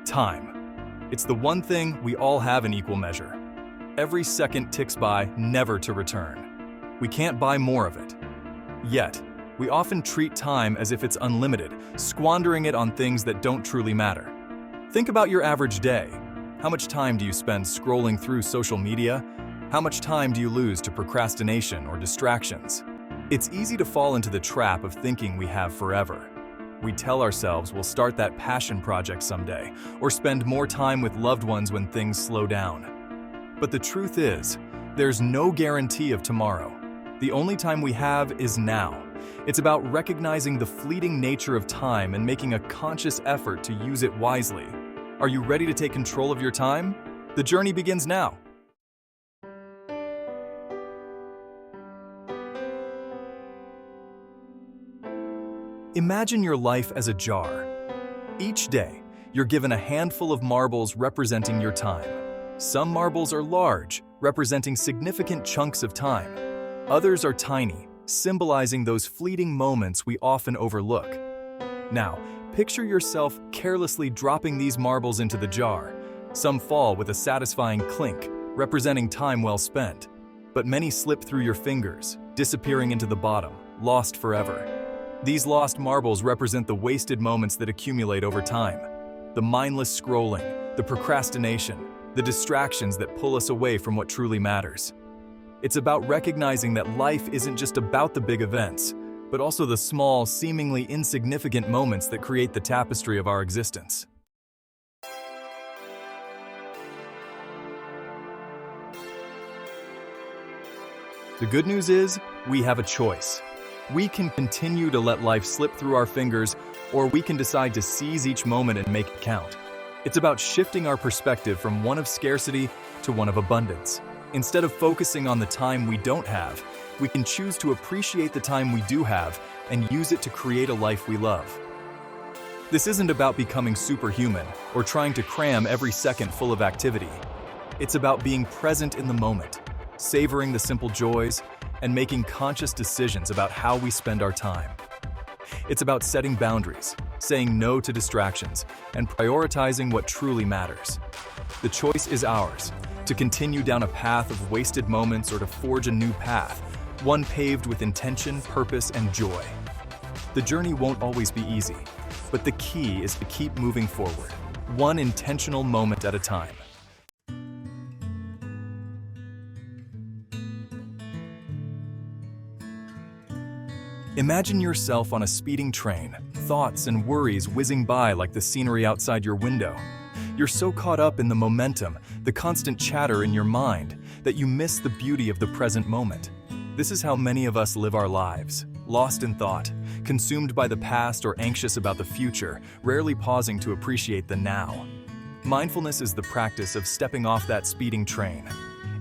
Time. It's the one thing we all have in equal measure. Every second ticks by, never to return. We can't buy more of it. Yet, we often treat time as if it's unlimited, squandering it on things that don't truly matter. Think about your average day. How much time do you spend scrolling through social media? How much time do you lose to procrastination or distractions? It's easy to fall into the trap of thinking we have forever. We tell ourselves we'll start that passion project someday, or spend more time with loved ones when things slow down. But the truth is, there's no guarantee of tomorrow. The only time we have is now. It's about recognizing the fleeting nature of time and making a conscious effort to use it wisely. Are you ready to take control of your time? The journey begins now. Imagine your life as a jar. Each day, you're given a handful of marbles representing your time. Some marbles are large, representing significant chunks of time. Others are tiny, symbolizing those fleeting moments we often overlook. Now, picture yourself carelessly dropping these marbles into the jar. Some fall with a satisfying clink, representing time well spent. But many slip through your fingers, disappearing into the bottom, lost forever. These lost marbles represent the wasted moments that accumulate over time. The mindless scrolling, the procrastination, the distractions that pull us away from what truly matters. It's about recognizing that life isn't just about the big events, but also the small, seemingly insignificant moments that create the tapestry of our existence. The good news is, we have a choice. We can continue to let life slip through our fingers, or we can decide to seize each moment and make it count. It's about shifting our perspective from one of scarcity to one of abundance. Instead of focusing on the time we don't have, we can choose to appreciate the time we do have and use it to create a life we love. This isn't about becoming superhuman or trying to cram every second full of activity. It's about being present in the moment, savoring the simple joys, and making conscious decisions about how we spend our time. It's about setting boundaries, saying no to distractions, and prioritizing what truly matters. The choice is ours, to continue down a path of wasted moments or to forge a new path, one paved with intention, purpose, and joy. The journey won't always be easy, but the key is to keep moving forward, one intentional moment at a time. Imagine yourself on a speeding train, thoughts and worries whizzing by like the scenery outside your window. You're so caught up in the momentum, the constant chatter in your mind, that you miss the beauty of the present moment. This is how many of us live our lives, lost in thought, consumed by the past or anxious about the future, rarely pausing to appreciate the now. Mindfulness is the practice of stepping off that speeding train.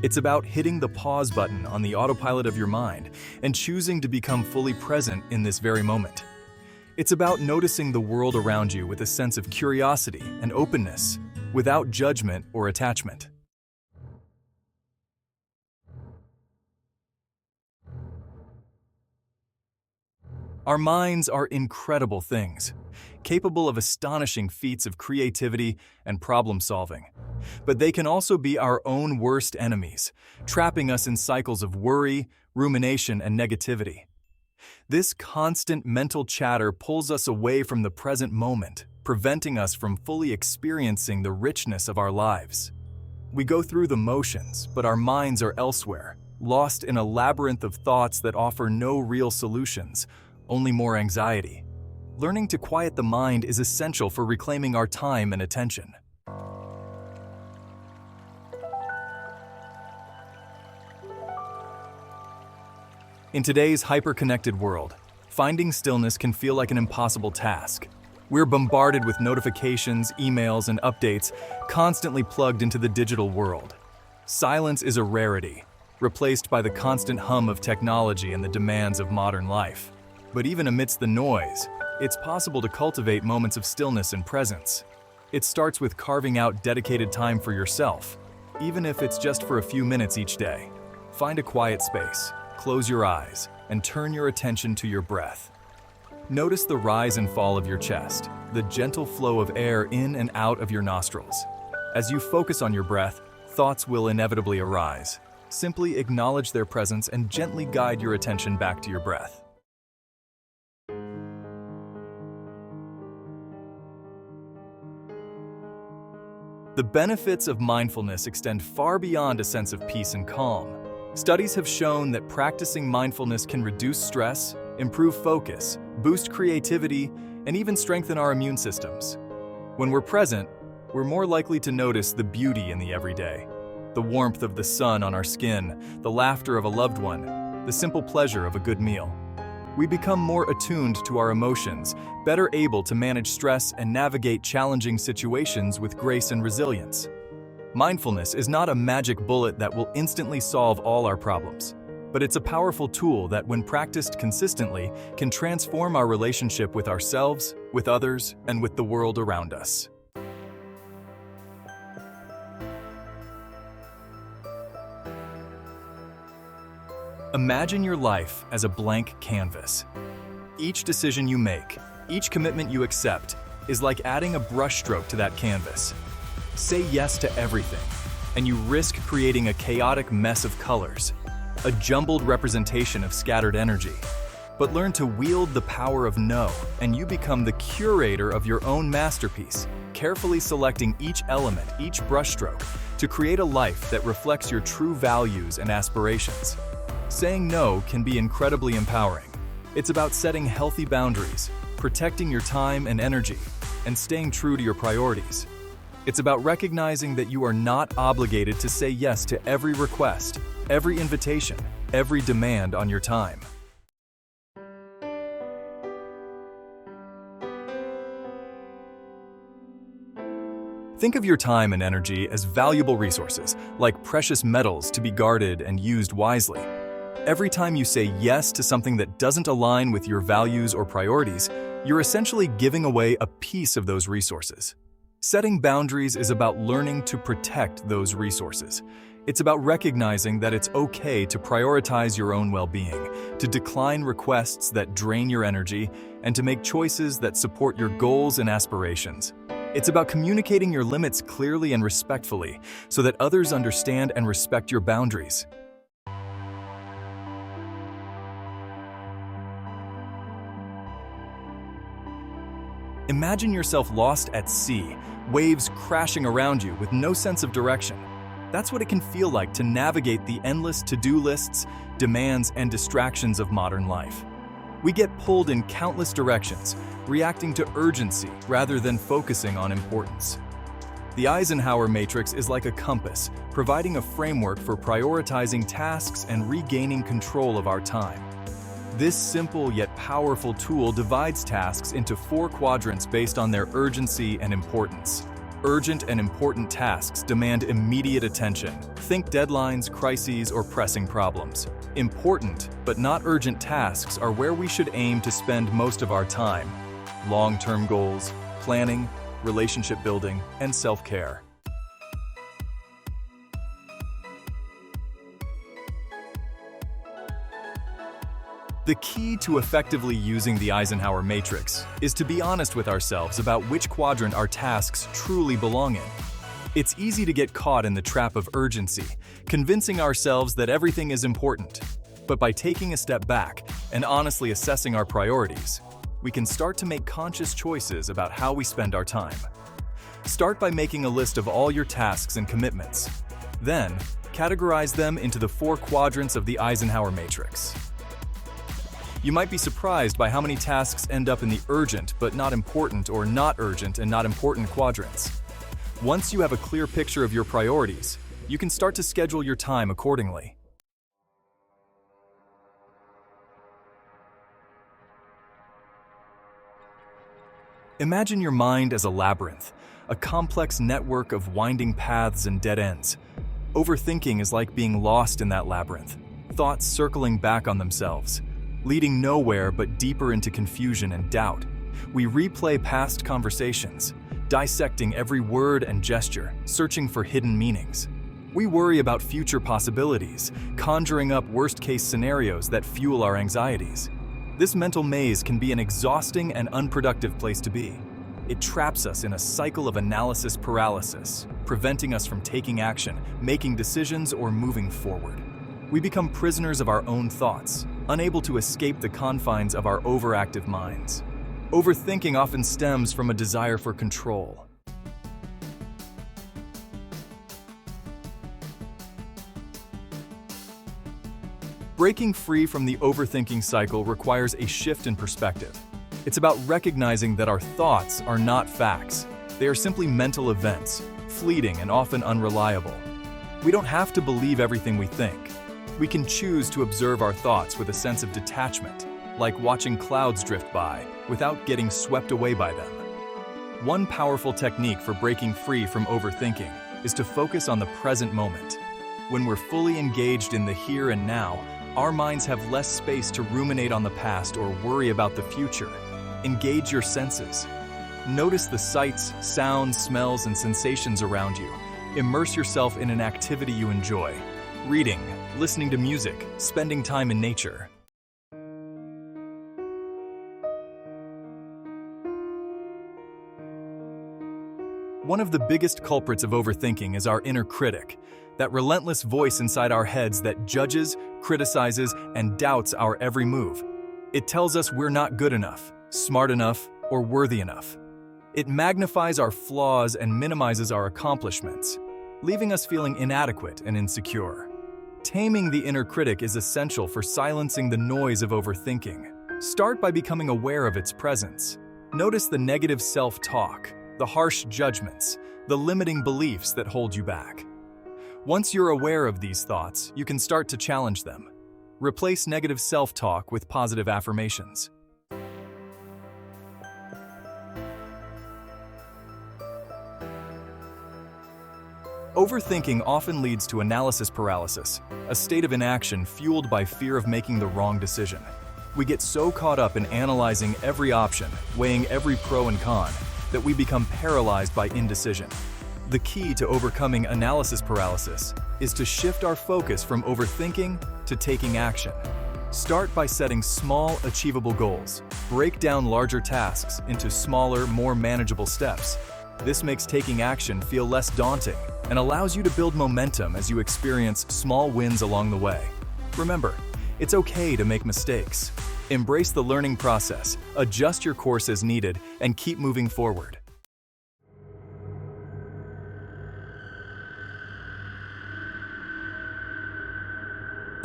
It's about hitting the pause button on the autopilot of your mind and choosing to become fully present in this very moment. It's about noticing the world around you with a sense of curiosity and openness, without judgment or attachment. Our minds are incredible things, capable of astonishing feats of creativity and problem solving. But they can also be our own worst enemies, trapping us in cycles of worry, rumination, and negativity. This constant mental chatter pulls us away from the present moment, preventing us from fully experiencing the richness of our lives. We go through the motions, but our minds are elsewhere, lost in a labyrinth of thoughts that offer no real solutions, only more anxiety. Learning to quiet the mind is essential for reclaiming our time and attention. In today's hyper-connected world, finding stillness can feel like an impossible task. We're bombarded with notifications, emails, and updates, constantly plugged into the digital world. Silence is a rarity, replaced by the constant hum of technology and the demands of modern life. But even amidst the noise, it's possible to cultivate moments of stillness and presence. It starts with carving out dedicated time for yourself, even if it's just for a few minutes each day. Find a quiet space, close your eyes, and turn your attention to your breath. Notice the rise and fall of your chest, the gentle flow of air in and out of your nostrils. As you focus on your breath, thoughts will inevitably arise. Simply acknowledge their presence and gently guide your attention back to your breath. The benefits of mindfulness extend far beyond a sense of peace and calm. Studies have shown that practicing mindfulness can reduce stress, improve focus, boost creativity, and even strengthen our immune systems. When we're present, we're more likely to notice the beauty in the everyday. The warmth of the sun on our skin, the laughter of a loved one, the simple pleasure of a good meal. We become more attuned to our emotions, better able to manage stress and navigate challenging situations with grace and resilience. Mindfulness is not a magic bullet that will instantly solve all our problems, but it's a powerful tool that, when practiced consistently, can transform our relationship with ourselves, with others, and with the world around us. Imagine your life as a blank canvas. Each decision you make, each commitment you accept, is like adding a brushstroke to that canvas. Say yes to everything, and you risk creating a chaotic mess of colors, a jumbled representation of scattered energy. But learn to wield the power of no, and you become the curator of your own masterpiece, carefully selecting each element, each brushstroke, to create a life that reflects your true values and aspirations. Saying no can be incredibly empowering. It's about setting healthy boundaries, protecting your time and energy, and staying true to your priorities. It's about recognizing that you are not obligated to say yes to every request, every invitation, every demand on your time. Think of your time and energy as valuable resources, like precious metals to be guarded and used wisely. Every time you say yes to something that doesn't align with your values or priorities, you're essentially giving away a piece of those resources. Setting boundaries is about learning to protect those resources. It's about recognizing that it's okay to prioritize your own well-being, to decline requests that drain your energy, and to make choices that support your goals and aspirations. It's about communicating your limits clearly and respectfully so that others understand and respect your boundaries. Imagine yourself lost at sea, waves crashing around you with no sense of direction. That's what it can feel like to navigate the endless to-do lists, demands, and distractions of modern life. We get pulled in countless directions, reacting to urgency rather than focusing on importance. The Eisenhower Matrix is like a compass, providing a framework for prioritizing tasks and regaining control of our time. This simple yet powerful tool divides tasks into 4 quadrants based on their urgency and importance. Urgent and important tasks demand immediate attention. Think deadlines, crises, or pressing problems. Important, but not urgent tasks are where we should aim to spend most of our time. Long-term goals, planning, relationship building, and self-care. The key to effectively using the Eisenhower Matrix is to be honest with ourselves about which quadrant our tasks truly belong in. It's easy to get caught in the trap of urgency, convincing ourselves that everything is important. But by taking a step back and honestly assessing our priorities, we can start to make conscious choices about how we spend our time. Start by making a list of all your tasks and commitments. Then, categorize them into the 4 quadrants of the Eisenhower Matrix. You might be surprised by how many tasks end up in the urgent but not important or not urgent and not important quadrants. Once you have a clear picture of your priorities, you can start to schedule your time accordingly. Imagine your mind as a labyrinth, a complex network of winding paths and dead ends. Overthinking is like being lost in that labyrinth, thoughts circling back on themselves, leading nowhere but deeper into confusion and doubt. We replay past conversations, dissecting every word and gesture, searching for hidden meanings. We worry about future possibilities, conjuring up worst-case scenarios that fuel our anxieties. This mental maze can be an exhausting and unproductive place to be. It traps us in a cycle of analysis paralysis, preventing us from taking action, making decisions, or moving forward. We become prisoners of our own thoughts, unable to escape the confines of our overactive minds. Overthinking often stems from a desire for control. Breaking free from the overthinking cycle requires a shift in perspective. It's about recognizing that our thoughts are not facts. They are simply mental events, fleeting and often unreliable. We don't have to believe everything we think. We can choose to observe our thoughts with a sense of detachment, like watching clouds drift by, without getting swept away by them. One powerful technique for breaking free from overthinking is to focus on the present moment. When we're fully engaged in the here and now, our minds have less space to ruminate on the past or worry about the future. Engage your senses. Notice the sights, sounds, smells, and sensations around you. Immerse yourself in an activity you enjoy. Reading, listening to music, spending time in nature. One of the biggest culprits of overthinking is our inner critic, that relentless voice inside our heads that judges, criticizes, and doubts our every move. It tells us we're not good enough, smart enough, or worthy enough. It magnifies our flaws and minimizes our accomplishments, leaving us feeling inadequate and insecure. Taming the inner critic is essential for silencing the noise of overthinking. Start by becoming aware of its presence. Notice the negative self-talk, the harsh judgments, the limiting beliefs that hold you back. Once you're aware of these thoughts, you can start to challenge them. Replace negative self-talk with positive affirmations. Overthinking often leads to analysis paralysis, a state of inaction fueled by fear of making the wrong decision. We get so caught up in analyzing every option, weighing every pro and con, that we become paralyzed by indecision. The key to overcoming analysis paralysis is to shift our focus from overthinking to taking action. Start by setting small, achievable goals. Break down larger tasks into smaller, more manageable steps. This makes taking action feel less daunting and allows you to build momentum as you experience small wins along the way. Remember, it's okay to make mistakes. Embrace the learning process, adjust your course as needed, and keep moving forward.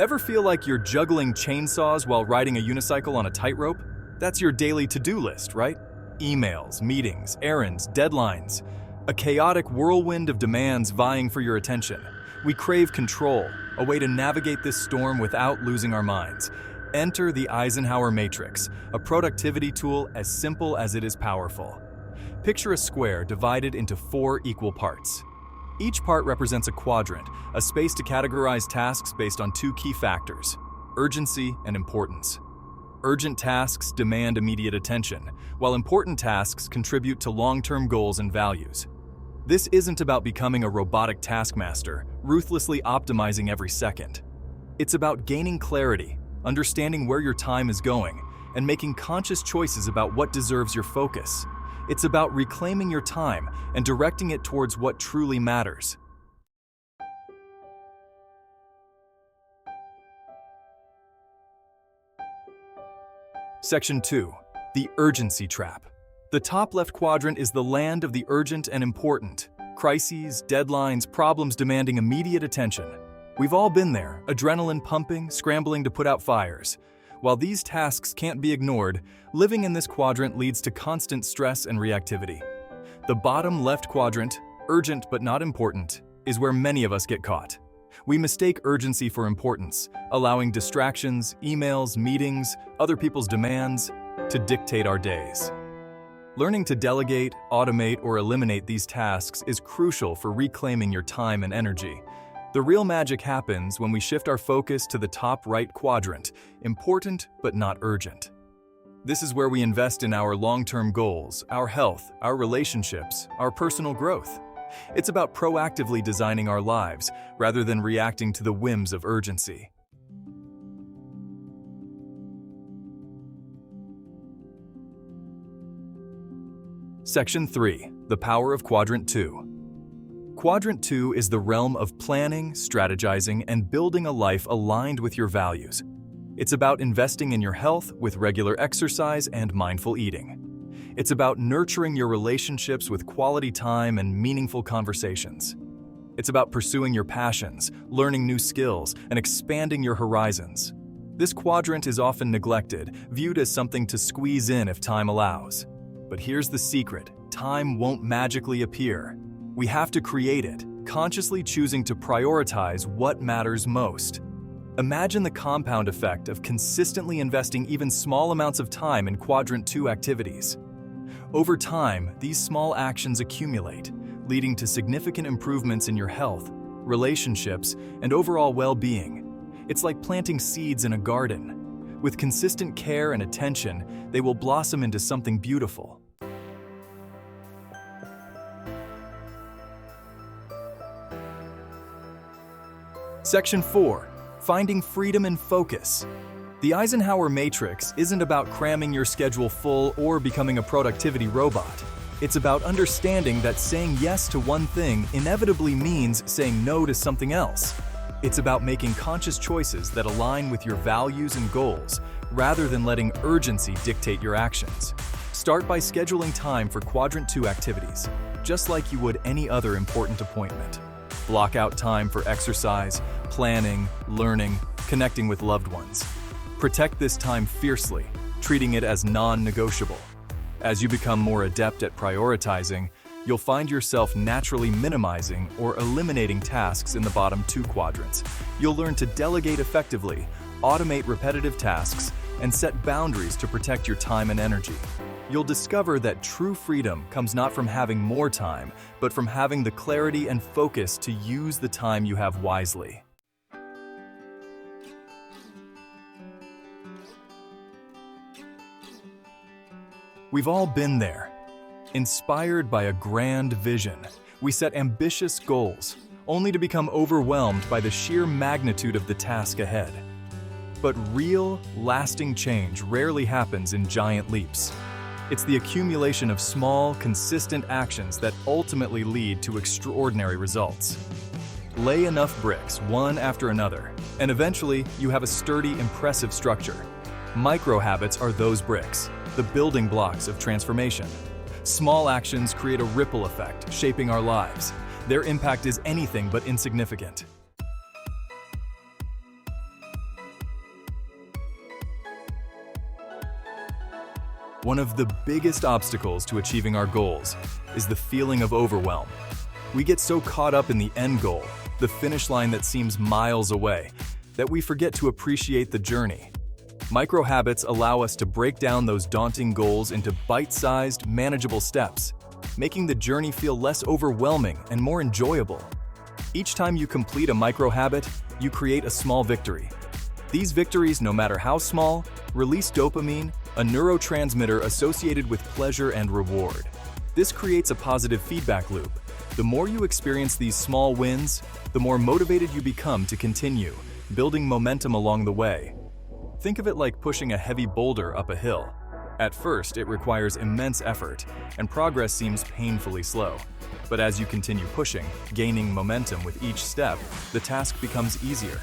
Ever feel like you're juggling chainsaws while riding a unicycle on a tightrope? That's your daily to-do list, right? Emails, meetings, errands, deadlines. A chaotic whirlwind of demands vying for your attention. We crave control, a way to navigate this storm without losing our minds. Enter the Eisenhower Matrix, a productivity tool as simple as it is powerful. Picture a square divided into 4 equal parts. Each part represents a quadrant, a space to categorize tasks based on 2 key factors: urgency and importance. Urgent tasks demand immediate attention, while important tasks contribute to long-term goals and values. This isn't about becoming a robotic taskmaster, ruthlessly optimizing every second. It's about gaining clarity, understanding where your time is going, and making conscious choices about what deserves your focus. It's about reclaiming your time and directing it towards what truly matters. Section 2. The Urgency Trap. The top left quadrant is the land of the urgent and important. Crises, deadlines, problems demanding immediate attention. We've all been there, adrenaline pumping, scrambling to put out fires. While these tasks can't be ignored, living in this quadrant leads to constant stress and reactivity. The bottom left quadrant, urgent but not important, is where many of us get caught. We mistake urgency for importance, allowing distractions, emails, meetings, other people's demands to dictate our days. Learning to delegate, automate, or eliminate these tasks is crucial for reclaiming your time and energy. The real magic happens when we shift our focus to the top right quadrant, important but not urgent. This is where we invest in our long-term goals, our health, our relationships, our personal growth. It's about proactively designing our lives rather than reacting to the whims of urgency. Section 3. The Power of Quadrant 2. Quadrant 2 is the realm of planning, strategizing, and building a life aligned with your values. It's about investing in your health with regular exercise and mindful eating. It's about nurturing your relationships with quality time and meaningful conversations. It's about pursuing your passions, learning new skills, and expanding your horizons. This quadrant is often neglected, viewed as something to squeeze in if time allows. But here's the secret: time won't magically appear. We have to create it, consciously choosing to prioritize what matters most. Imagine the compound effect of consistently investing even small amounts of time in Quadrant 2 activities. Over time, these small actions accumulate, leading to significant improvements in your health, relationships, and overall well-being. It's like planting seeds in a garden. With consistent care and attention, they will blossom into something beautiful. Section 4. Finding freedom and focus. The Eisenhower Matrix isn't about cramming your schedule full or becoming a productivity robot. It's about understanding that saying yes to one thing inevitably means saying no to something else. It's about making conscious choices that align with your values and goals, rather than letting urgency dictate your actions. Start by scheduling time for Quadrant 2 activities, just like you would any other important appointment. Block out time for exercise, planning, learning, connecting with loved ones. Protect this time fiercely, treating it as non-negotiable. As you become more adept at prioritizing, you'll find yourself naturally minimizing or eliminating tasks in the bottom 2 quadrants. You'll learn to delegate effectively, automate repetitive tasks, and set boundaries to protect your time and energy. You'll discover that true freedom comes not from having more time, but from having the clarity and focus to use the time you have wisely. We've all been there. Inspired by a grand vision, we set ambitious goals, only to become overwhelmed by the sheer magnitude of the task ahead. But real, lasting change rarely happens in giant leaps. It's the accumulation of small, consistent actions that ultimately lead to extraordinary results. Lay enough bricks, one after another, and eventually you have a sturdy, impressive structure. Micro-habits are those bricks, the building blocks of transformation. Small actions create a ripple effect, shaping our lives. Their impact is anything but insignificant. One of the biggest obstacles to achieving our goals is the feeling of overwhelm. We get so caught up in the end goal, the finish line that seems miles away, that we forget to appreciate the journey. Micro-habits allow us to break down those daunting goals into bite-sized, manageable steps, making the journey feel less overwhelming and more enjoyable. Each time you complete a micro-habit, you create a small victory. These victories, no matter how small, release dopamine, a neurotransmitter associated with pleasure and reward. This creates a positive feedback loop. The more you experience these small wins, the more motivated you become to continue, building momentum along the way. Think of it like pushing a heavy boulder up a hill. At first, it requires immense effort, and progress seems painfully slow. But as you continue pushing, gaining momentum with each step, the task becomes easier.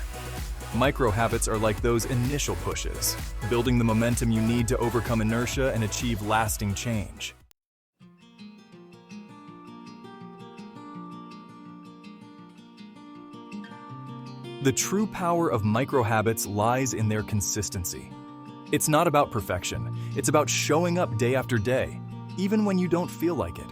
Micro-habits are like those initial pushes, building the momentum you need to overcome inertia and achieve lasting change. The true power of micro-habits lies in their consistency. It's not about perfection, it's about showing up day after day, even when you don't feel like it.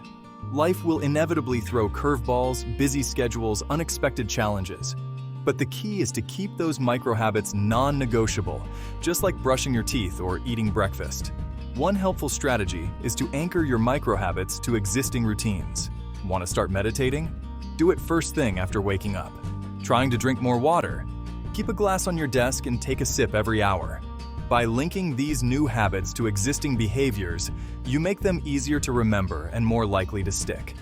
Life will inevitably throw curveballs, busy schedules, unexpected challenges. But the key is to keep those micro-habits non-negotiable, just like brushing your teeth or eating breakfast. One helpful strategy is to anchor your micro-habits to existing routines. Want to start meditating? Do it first thing after waking up. Trying to drink more water? Keep a glass on your desk and take a sip every hour. By linking these new habits to existing behaviors, you make them easier to remember and more likely to stick.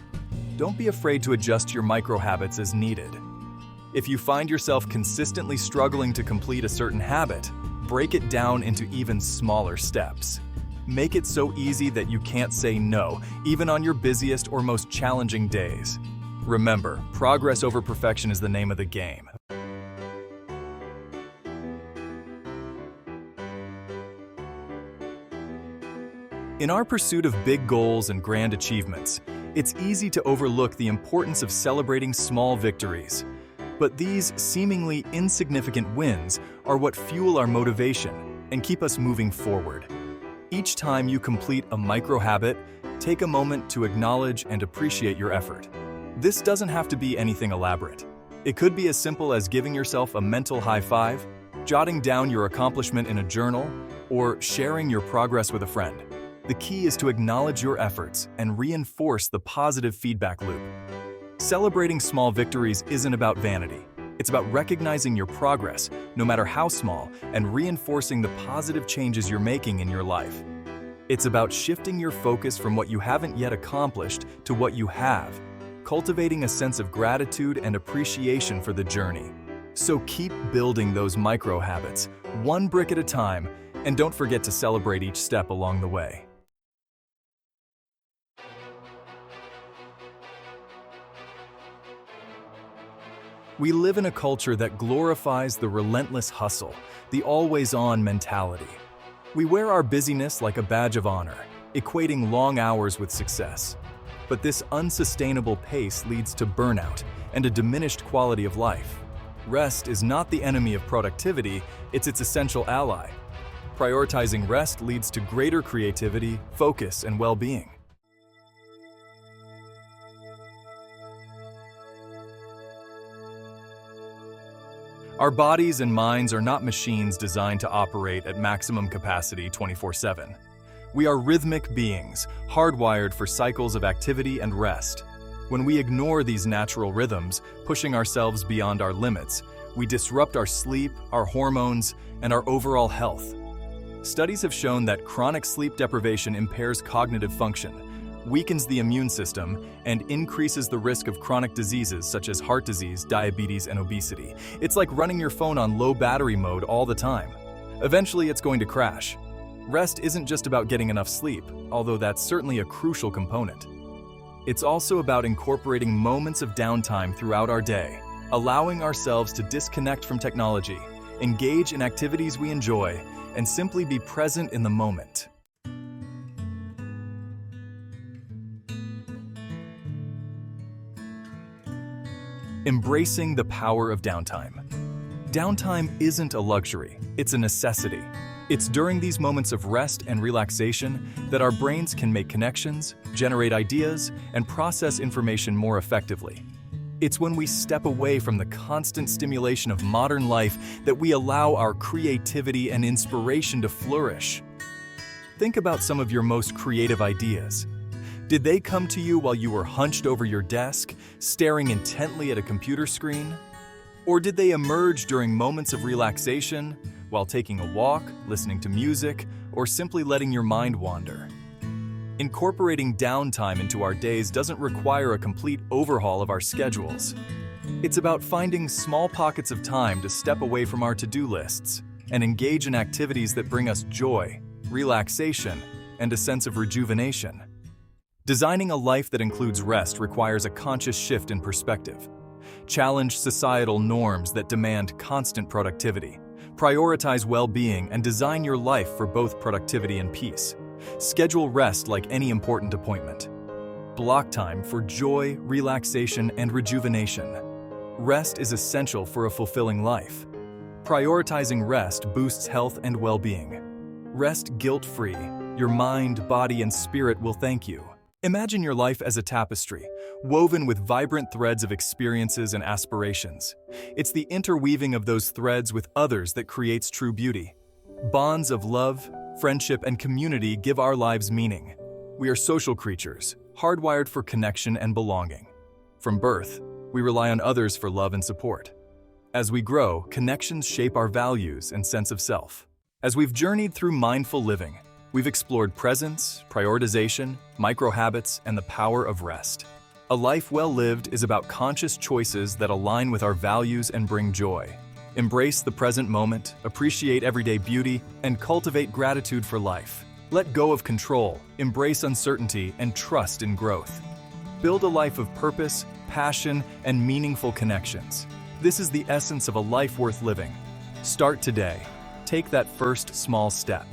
Don't be afraid to adjust your micro-habits as needed. If you find yourself consistently struggling to complete a certain habit, break it down into even smaller steps. Make it so easy that you can't say no, even on your busiest or most challenging days. Remember, progress over perfection is the name of the game. In our pursuit of big goals and grand achievements, it's easy to overlook the importance of celebrating small victories. But these seemingly insignificant wins are what fuel our motivation and keep us moving forward. Each time you complete a micro-habit, take a moment to acknowledge and appreciate your effort. This doesn't have to be anything elaborate. It could be as simple as giving yourself a mental high five, jotting down your accomplishment in a journal, or sharing your progress with a friend. The key is to acknowledge your efforts and reinforce the positive feedback loop. Celebrating small victories isn't about vanity. It's about recognizing your progress, no matter how small, and reinforcing the positive changes you're making in your life. It's about shifting your focus from what you haven't yet accomplished to what you have, cultivating a sense of gratitude and appreciation for the journey. So keep building those micro habits, one brick at a time, and don't forget to celebrate each step along the way. We live in a culture that glorifies the relentless hustle, the always-on mentality. We wear our busyness like a badge of honor, equating long hours with success. But this unsustainable pace leads to burnout and a diminished quality of life. Rest is not the enemy of productivity, it's its essential ally. Prioritizing rest leads to greater creativity, focus, and well-being. Our bodies and minds are not machines designed to operate at maximum capacity 24/7. We are rhythmic beings, hardwired for cycles of activity and rest. When we ignore these natural rhythms, pushing ourselves beyond our limits, we disrupt our sleep, our hormones, and our overall health. Studies have shown that chronic sleep deprivation impairs cognitive function, weakens the immune system, and increases the risk of chronic diseases such as heart disease, diabetes, and obesity. It's like running your phone on low battery mode all the time. Eventually, it's going to crash. Rest isn't just about getting enough sleep, although that's certainly a crucial component. It's also about incorporating moments of downtime throughout our day, allowing ourselves to disconnect from technology, engage in activities we enjoy, and simply be present in the moment. Embracing the power of downtime. Downtime isn't a luxury, it's a necessity. It's during these moments of rest and relaxation that our brains can make connections, generate ideas, and process information more effectively. It's when we step away from the constant stimulation of modern life that we allow our creativity and inspiration to flourish. Think about some of your most creative ideas. Did they come to you while you were hunched over your desk, staring intently at a computer screen? Or did they emerge during moments of relaxation, while taking a walk, listening to music, or simply letting your mind wander? Incorporating downtime into our days doesn't require a complete overhaul of our schedules. It's about finding small pockets of time to step away from our to-do lists and engage in activities that bring us joy, relaxation, and a sense of rejuvenation. Designing a life that includes rest requires a conscious shift in perspective. Challenge societal norms that demand constant productivity. Prioritize well-being and design your life for both productivity and peace. Schedule rest like any important appointment. Block time for joy, relaxation, and rejuvenation. Rest is essential for a fulfilling life. Prioritizing rest boosts health and well-being. Rest guilt-free. Your mind, body, and spirit will thank you. Imagine your life as a tapestry, woven with vibrant threads of experiences and aspirations. It's the interweaving of those threads with others that creates true beauty. Bonds of love, friendship, and community give our lives meaning. We are social creatures, hardwired for connection and belonging. From birth, we rely on others for love and support. As we grow, connections shape our values and sense of self. As we've journeyed through mindful living, we've explored presence, prioritization, micro-habits, and the power of rest. A life well lived is about conscious choices that align with our values and bring joy. Embrace the present moment, appreciate everyday beauty, and cultivate gratitude for life. Let go of control, embrace uncertainty, and trust in growth. Build a life of purpose, passion, and meaningful connections. This is the essence of a life worth living. Start today. Take that first small step.